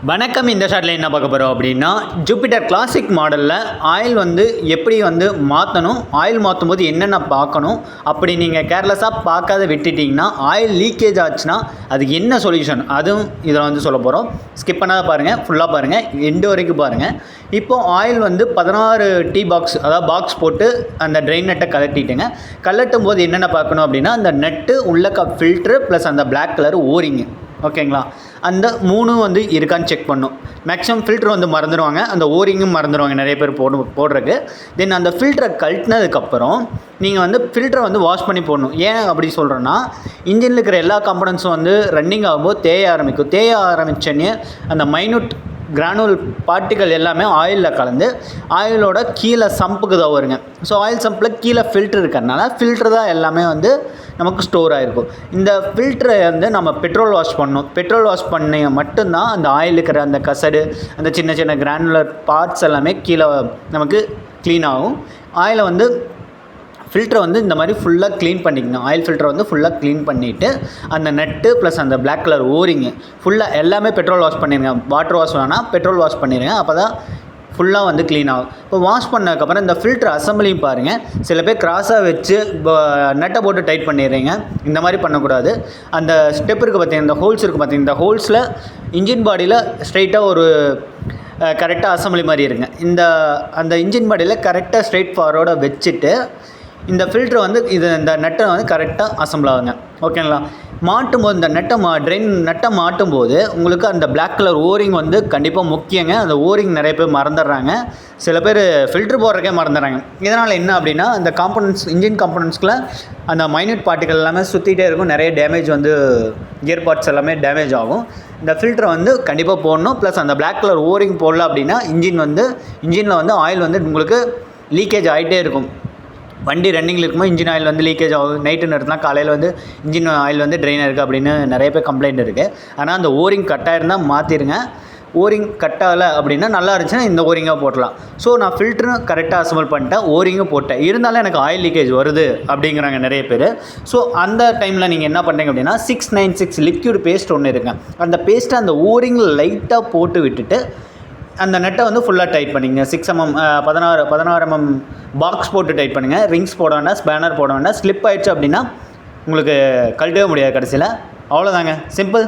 வணக்கம். இந்த ஷாட்டில் என்ன பார்க்க போகிறோம் அப்படின்னா, ஜூபிட்டர் கிளாசிக் மாடலில் ஆயில் வந்து எப்படி வந்து மாற்றணும், ஆயில் மாற்றும் போது என்னென்ன பார்க்கணும், அப்படி நீங்கள் கேர்லெஸ்ஸாக பார்க்காத விட்டுட்டிங்கன்னா ஆயில் லீக்கேஜ் ஆச்சுன்னா அதுக்கு என்ன சொல்யூஷன், அதுவும் இதில் வந்து சொல்ல போகிறோம். ஸ்கிப் பண்ணாத பாருங்கள், ஃபுல்லாக பாருங்கள், எண்டு வரைக்கும் பாருங்கள். இப்போது ஆயில் வந்து 16 டீ பாக்ஸ், அதாவது பாக்ஸ் போட்டு அந்த ட்ரெயின் நெட்டை கலட்டிட்டுங்க. கலட்டும் போது என்னென்ன பார்க்கணும் அப்படின்னா, அந்த நெட்டு உள்ள ஃபில்ட்ரு ப்ளஸ் அந்த பிளாக் கலர் ஓரிங்கு, ஓகேங்களா? அந்த 3 வந்து இருக்கான்னு செக் பண்ணும். மேக்ஸிமம் ஃபில்ட்ரு வந்து மறந்துடுவாங்க, அந்த ஓரிங்கும் மறந்துடுவாங்க நிறைய பேர் போடுறதுக்கு. தென் அந்த ஃபில்டரை கழட்டினதுக்கப்புறம் நீங்கள் வந்து ஃபில்டரை வந்து வாஷ் பண்ணி போடணும். ஏன் அப்படி சொல்கிறேன்னா, இன்ஜினில் இருக்கிற எல்லா காம்பனன்ட்ஸும் வந்து ரன்னிங் ஆகும்போது தேய ஆரம்பித்தோன்னே அந்த மைனூட் கிரானுவல் பார்ட்டிகள் எல்லாமே ஆயிலில் கலந்து ஆயிலோட கீழே சம்புக்கு தான் வருங்க. ஸோ ஆயில் சம்பில் கீழே ஃபில்ட்ரு இருக்கிறதுனால ஃபில்ட்ரு தான் எல்லாமே வந்து நமக்கு ஸ்டோர் ஆகிருக்கும். இந்த ஃபில்ட்ரை வந்து நம்ம பெட்ரோல் வாஷ் பண்ணணும். பெட்ரோல் வாஷ் பண்ணி மட்டும்தான் அந்த ஆயில் இருக்கிற அந்த கசடு, அந்த சின்ன சின்ன கிரானுலர் பார்ட்ஸ் எல்லாமே கீழே நமக்கு க்ளீன் ஆகும். ஆயிலை வந்து ஃபில்டரை வந்து இந்த மாதிரி ஃபுல்லாக க்ளீன் பண்ணிக்கணும். ஆயில் ஃபில்டரை வந்து ஃபுல்லாக க்ளீன் பண்ணிவிட்டு அந்த நெட்டு ப்ளஸ் அந்த பிளாக் கலர் ஓரிங்கு ஃபுல்லாக எல்லாமே பெட்ரோல் வாஷ் பண்ணிடுங்க. வாட்டர் வாஷ் வேணால் பெட்ரோல் வாஷ் பண்ணிடுங்க. அப்போ தான் ஃபுல்லாக வந்து க்ளீன் ஆகும். இப்போ வாஷ் பண்ணதுக்கப்புறம் இந்த ஃபில்ட்ரு அசம்பிளியும் பாருங்கள். சில பேர் கிராஸாக வச்சு நெட்டை போட்டு டைட் பண்ணிடுறீங்க. இந்த மாதிரி பண்ணக்கூடாது. அந்த ஸ்டெப் இருக்குது பார்த்தீங்கன்னா, இந்த ஹோல்ஸ் இருக்குது பார்த்தீங்கன்னா, இந்த ஹோல்ஸில் இன்ஜின் பாடியில் ஸ்ட்ரைட்டாக ஒரு கரெக்டாக அசம்பிளி மாதிரி இருங்க. அந்த இன்ஜின் பாடியில் கரெக்டாக ஸ்ட்ரைட் ஃபார்வர்டாக வச்சுட்டு இந்த ஃபில்ட்ரு வந்து இந்த நெட்டை வந்து கரெக்டாக அசம்பிள் ஆகுங்க, ஓகேங்களா? மாட்டும் போது இந்த ட்ரெயின் நெட்டை மாட்டும் போது உங்களுக்கு அந்த பிளாக் கலர் ஓரிங் வந்து கண்டிப்பாக முக்கியங்க. அந்த ஓரிங் நிறைய பேர் மறந்துடுறாங்க. சில பேர் ஃபில்ட்ரு போடுறக்கே மறந்துடுறாங்க. இதனால் என்ன அப்படின்னா, அந்த காம்பனன்ட்ஸ், இன்ஜின் காம்பனன்ட்ஸ்க்குள்ள அந்த மைன்யூட் பார்ட்டிகள் எல்லாமே சுற்றிட்டே இருக்கும். நிறைய டேமேஜ் வந்து கியர் பார்ட்ஸ் எல்லாமே டேமேஜ் ஆகும். இந்த ஃபில்டரை வந்து கண்டிப்பாக போடணும். ப்ளஸ் அந்த பிளாக் கலர் ஓரிங் போடல அப்படின்னா இன்ஜினில் வந்து ஆயில் வந்து உங்களுக்கு லீக்கேஜ் ஆகிட்டே இருக்கும். வண்டி ரன்னிங்கில் இருக்கும்போது இன்ஜின் ஆயில் வந்து லீக்கேஜ் ஆகும். நைட்டு நேரத்தில் காலையில் வந்து இன்ஜின் ஆயில் வந்து ட்ரெயின் இருக்குது அப்படின்னு நிறைய பேர் கம்ப்ளைண்ட் இருக்குது. ஆனால் அந்த ஓரிங் கட்டாக இருந்தால் மாற்றிடுங்க. ஓரிங் கட் ஆகலை அப்படின்னா நல்லா இருந்துச்சுன்னா இந்த ஓரிங்காக போட்டலாம். ஸோ நான் ஃபில்ட்ரும் கரெக்டாக அசம்பிள் பண்ணிட்டேன், ஓரிங்கும் போட்டேன். இருந்தாலும் எனக்கு ஆயில் லீக்கேஜ் வருது அப்படிங்கிறாங்க நிறைய பேர். ஸோ அந்த டைமில் நீங்கள் என்ன பண்ணுறீங்க அப்படின்னா, 696 லிக்யூட் பேஸ்ட் ஒன்று இருக்குங்க. அந்த பேஸ்ட்டை அந்த ஓரிங்கில் லைட்டாக போட்டு விட்டுட்டு அந்த நெட்டை வந்து ஃபுல்லாக டைட் பண்ணிங்க. 6 mm 16 mm பாக்ஸ் போட்டு டைட் பண்ணுங்கள். ரிங்ஸ் போட வேண்டாம், ஸ்பேனர் போட வேண்டாம். ஸ்லிப் ஆகிடுச்சு அப்படின்னா உங்களுக்கு கழட்டவே முடியாது கடைசியில். அவ்வளோதாங்க, சிம்பிள்.